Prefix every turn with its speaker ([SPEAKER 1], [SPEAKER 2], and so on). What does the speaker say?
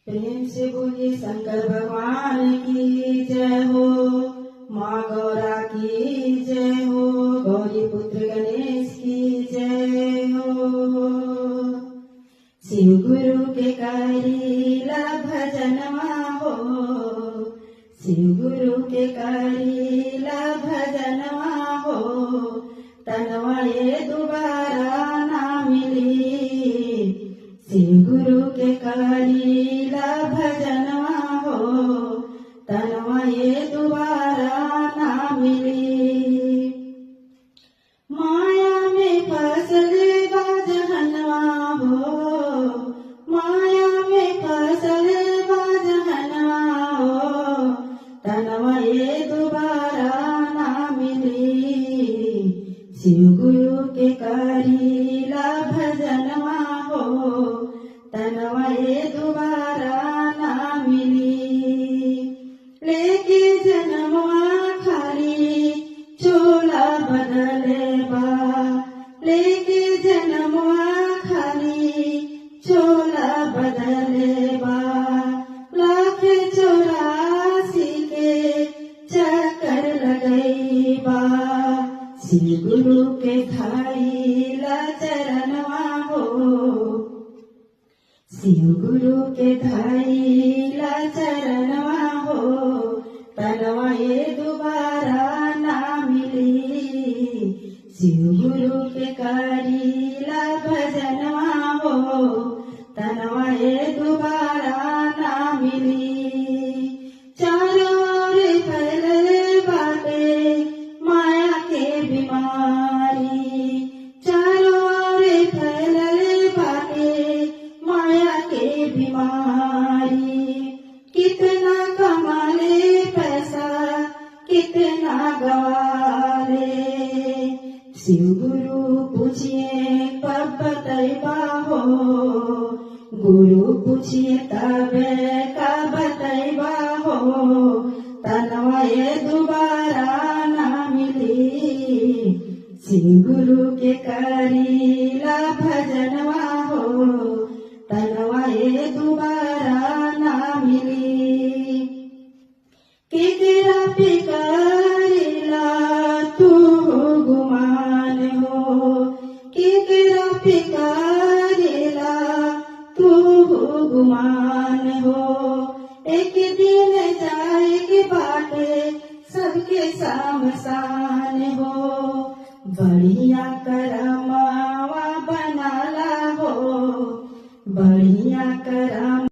[SPEAKER 1] प्रेम से बोलिए शंकर भगवान की जय हो, माँ गौरा की जय हो, गौरी पुत्र गणेश की जय हो। शिव गुरु के करीला भजनवा हो, शिव गुरु के करीला भजनवा हो, तनवा ये दोबारा ना मिली। शिव गुरु के करीला भजनवा हो, तनवा ये दोबारा ना मिली। माया में फसल बाजहनवा हो, माया में फसल बाजहनवा हो, तनवा ये दोबारा ना मिली। शिव गुरु के करीला भजनवा हो, तनवा ये दोबारा ना मिली। लेके जन्मवा खाली चोला बदले बा, लेके जन्मवा खाली चोला बदले बा। लाख 84 के चक्कर लगई बा, शिव गुरु के धाइला चरणवा हो, शिव गुरु के धाइला चरणवा हो, तनवा ये दोबारा ना मिली। शिव गुरु के करीला भजनवा हो, तनवा ये दोबारा ना मिली। चारों ओर फैलल बाटे माया के बीमारी, चारों ओर फैलल बाटे माया के बीमारी। कितना कमा ले पैसा कितना गवाले, शिव गुरु पूछिए कब बतैबा हो, गुरु पूछिए तब का बतैबा हो, तनवा ये दोबारा ना मिली। शिव गुरु के करीला भजनवा हो, तनवा ये दोबारा ना मिली। केकरा पे करेला तू गुमान हो, केकरा पे करेला तू गुमान हो। एक दिन जाएगी बाटे सबके सामसान हो, बढ़िया करमावा बनाला हो, बढ़िया करा